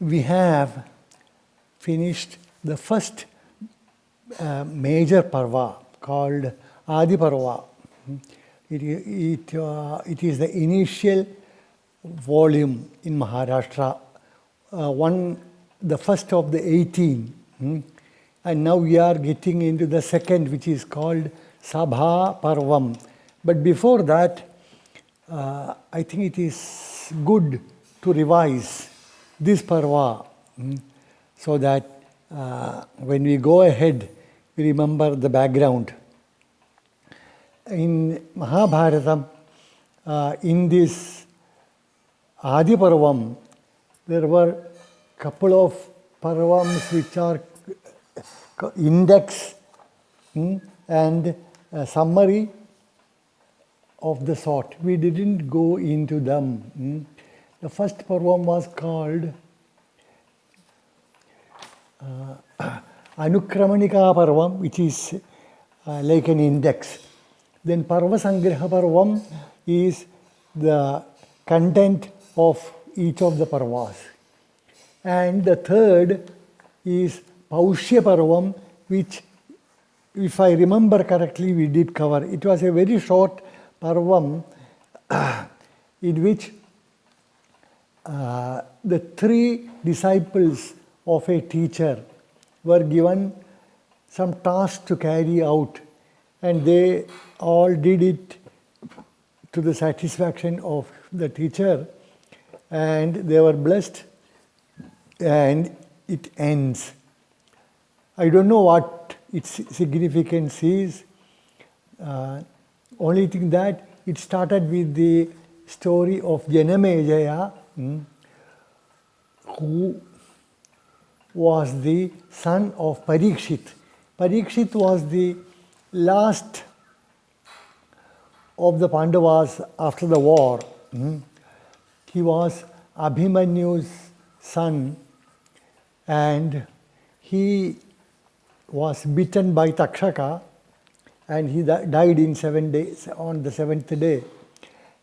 we have finished the first major parva called Adi Parva. It is the initial volume in Maharashtra, the first of the 18. And now we are getting into the second, which is called Sabha Parvam. But before that, I think it is good to revise this parva so that when we go ahead, we remember the background. In Mahabharatam, in this Adi Parvam, there were couple of parvams which are index and summary of the sort. We didn't go into them. The first parvam was called Anukramanika Parvam, which is like an index. Then Parva Sangraha Parvam is the content of each of the parvas. And the third is Paushya Parvam, which, if I remember correctly, we did cover. It was a very short parvam in which the three disciples of a teacher were given some task to carry out, and they all did it to the satisfaction of the teacher, and they were blessed, and it ends. I don't know what its significance is. Only thing that it started with the story of Janamejaya, who was the son of Parikshit. Parikshit was the last of the Pandavas after the war. He was Abhimanyu's son, and he was bitten by Takshaka, and he died in 7 days, on the 7th day.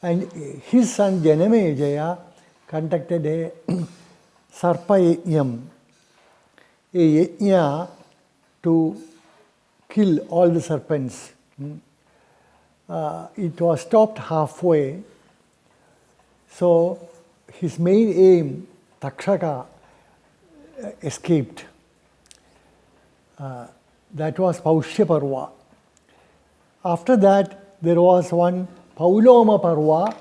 And his son Janamejaya conducted a Sarpa Yajnam, a yajna to kill all the serpents. It was stopped halfway. So his main aim, Takshaka, escaped. That was Paushya Parva. After that, there was one Pauloma Parva,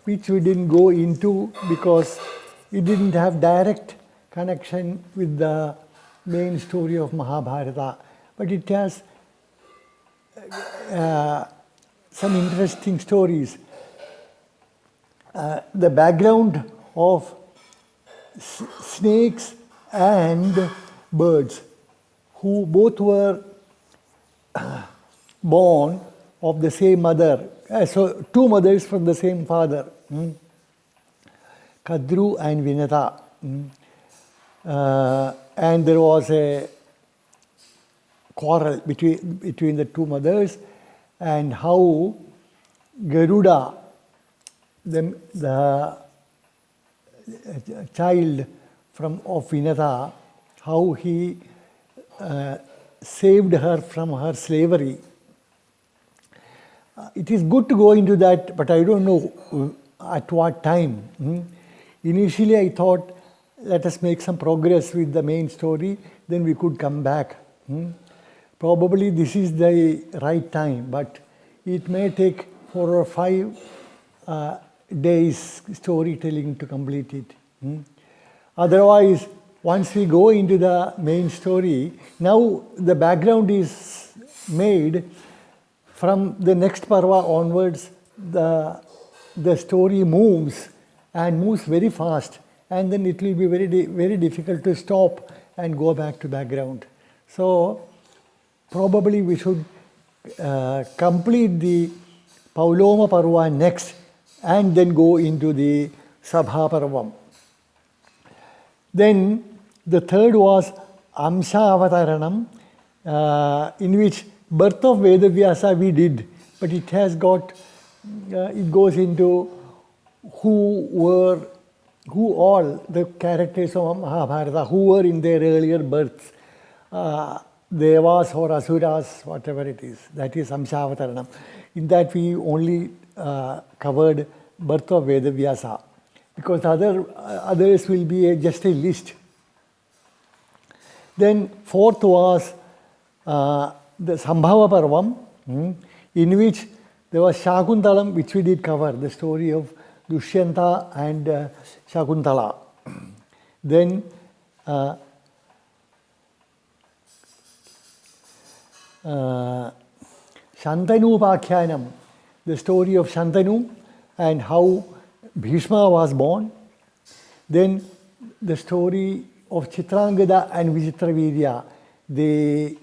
which we didn't go into because it didn't have direct connection with the main story of Mahabharata. But it has some interesting stories. The background of snakes and birds, who both were born of the same mother. So two mothers from the same father, Kadru and Vinata. And there was a quarrel between the two mothers, and how Garuda, the child of Vinata, how he saved her from her slavery. It is good to go into that, but I don't know at what time. Initially, I thought, let us make some progress with the main story, then we could come back. Probably this is the right time, but it may take 4 or 5 days storytelling to complete it. Otherwise, once we go into the main story, now the background is made. From the next parva onwards, the story moves and moves very fast, and then it will be very difficult to stop and go back to background. So probably we should complete the Pauloma Parva next, and then go into the Sabha Parvam. Then the third was Amsha Avataranam, in which birth of Vedavyasa we did, but it has got, it goes into who were who all the characters of Mahabharata, who were in their earlier births, Devas or Asuras, whatever it is, that is Amshavataranam. In that we only covered birth of Vedavyasa, because others will be just a list. Then fourth was the Sambhava Parvam, in which there was Shakuntalam, which we did cover, the story of Dushyanta and Shakuntala. Then Shantanu Upakyanam, the story of Shantanu and how Bhishma was born. Then the story of Chitrangada and Vichitravirya, the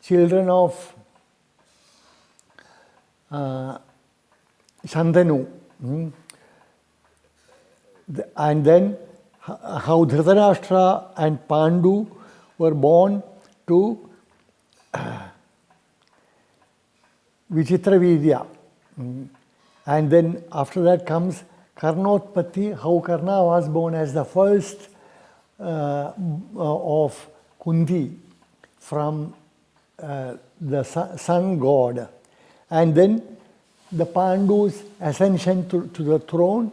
children of Shantanu. And then how Dhritarashtra and Pandu were born to Vichitravirya. And then after that comes Karnotpatti, how Karna was born as the first of Kunti from the sun god. And then the Pandus' ascension to the throne.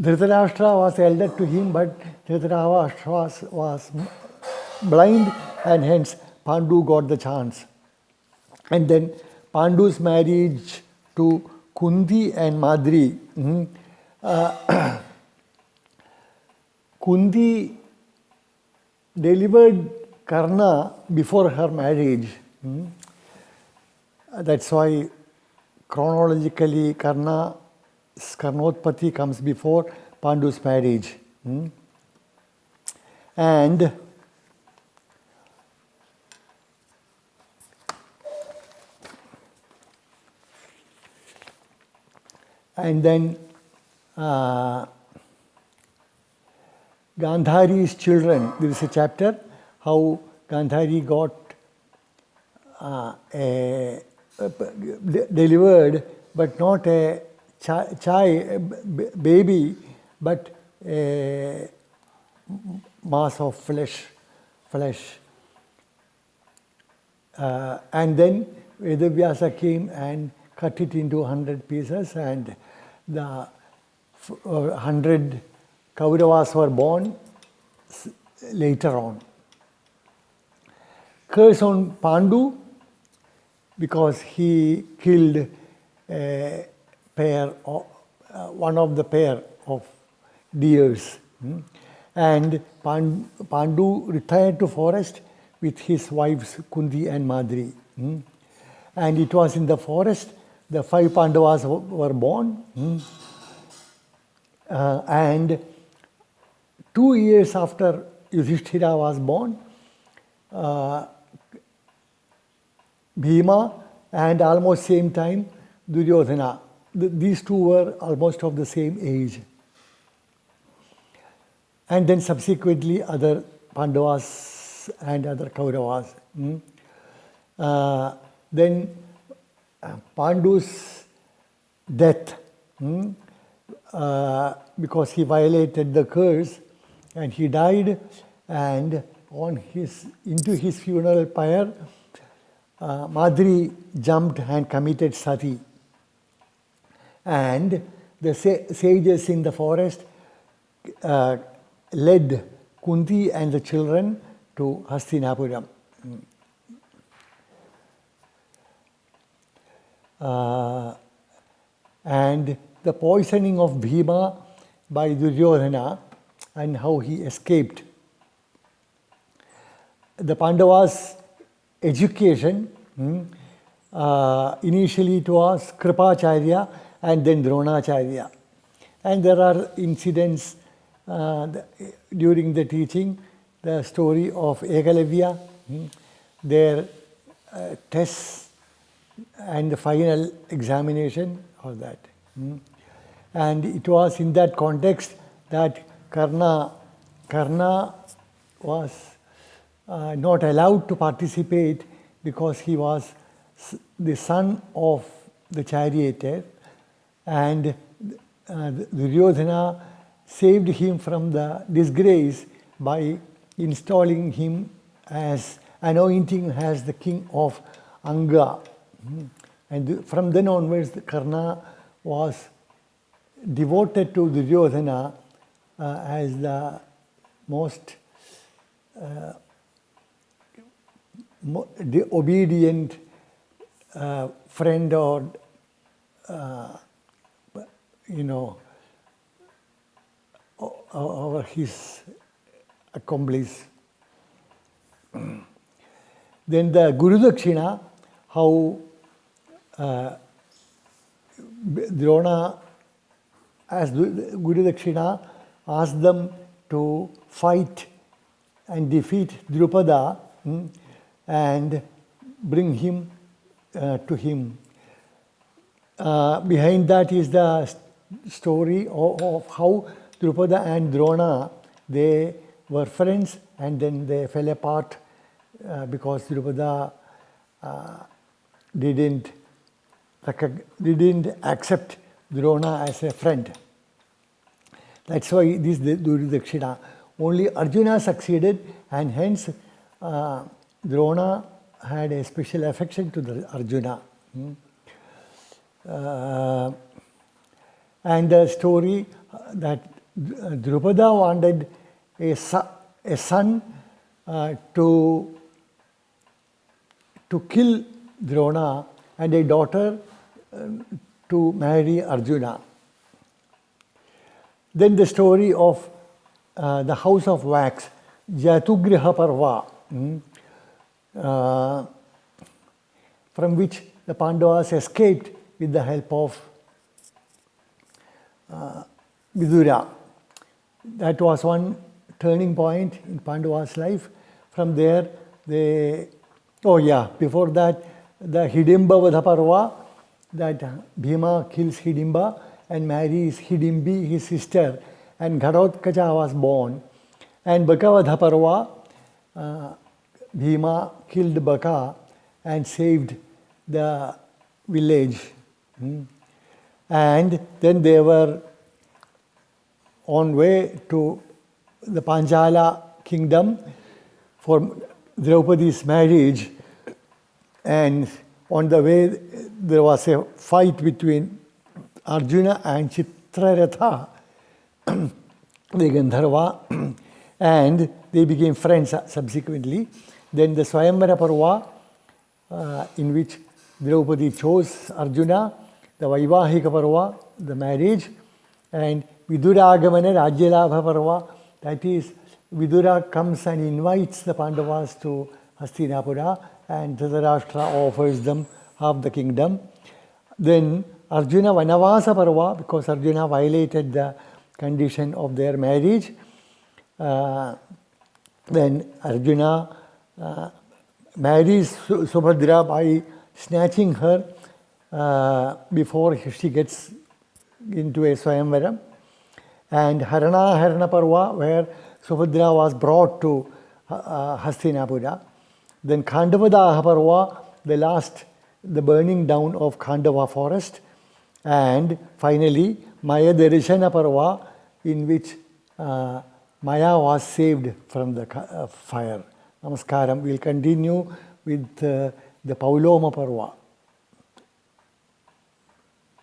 Dhritarashtra was elder to him, but Dhritarashtra was blind, and hence Pandu got the chance. And then Pandu's marriage to Kunti and Madri. Kunti delivered Karna before her marriage. That's why chronologically Karnotpatti comes before Pandu's marriage. And then Gandhari's children. There is a chapter how Gandhari got delivered, but not a baby, but a mass of flesh. And then Vedavyasa came and cut it into 100 pieces, and the 100 Kauravas were born later on. Curse on Pandu because he killed a pair of, one of the pair of deers. And Pandu retired to forest with his wives Kunti and Madri. And it was in the forest the 5 Pandavas were born. And 2 years after Yudhishthira was born, Bhima, and almost same time Duryodhana. These two were almost of the same age. And then subsequently other Pandavas and other Kauravas. Then Pandu's death, because he violated the curse and he died, and into his funeral pyre, Madri jumped and committed sati. And the sages in the forest led Kunti and the children to Hastinapuram. And the poisoning of Bhima by Duryodhana and how he escaped. The Pandavas' education, initially it was Kripacharya and then Dronacharya. And there are incidents during the teaching, the story of Ekalavya, their tests and the final examination of that. And it was in that context that Karna was not allowed to participate because he was the son of the charioteer, and Duryodhana saved him from the disgrace by installing him as anointing as the king of Anga. And from then onwards, Karna was devoted to Duryodhana as the most obedient friend or or his accomplice. Then the Guru Dakshina, how Drona, as Guru Dakshina, asked them to fight and defeat Drupada and bring him to him. Behind that is the story of how Drupada and Drona, they were friends and then they fell apart because Drupada didn't accept Drona as a friend. That's why this Guru Dakshina. Only Arjuna succeeded, and hence Drona had a special affection to the Arjuna. And the story that Drupada wanted a son to kill Drona and a daughter to marry Arjuna. Then the story of the house of wax, Jatugriha Parva, from which the Pandavas escaped with the help of Vidura. That was one turning point in Pandavas' life. From there, before that, the Hidimba Vadhaparva, that Bhima kills Hidimba and marries Hidimbi, his sister, and Gharodkacha was born. And Bakavadha Parva, Bhima killed Baka and saved the village. And then they were on way to the Panchala kingdom for Draupadi's marriage, and on the way there was a fight between Arjuna and Chitraratha, the Gandharva, and they became friends subsequently. Then the Swayamvara Parva, in which Draupadi chose Arjuna, the Vaivahika Parva, the marriage, and Viduragamana Rajyalabha Parva, that is, Vidura comes and invites the Pandavas to Hastinapura, and Dhritarashtra offers them half the kingdom. Then Arjuna Vanavasa Parva, because Arjuna violated the condition of their marriage. Then Arjuna marries Subhadra by snatching her before she gets into a Swayamvara. And Harana Parva, where Subhadra was brought to Hastinapura. Then Khandavadaha Parva, the burning down of Khandava forest. And finally, Maya Darshana Parva, in which Maya was saved from the fire. Namaskaram. We'll continue with the Pauloma Parva.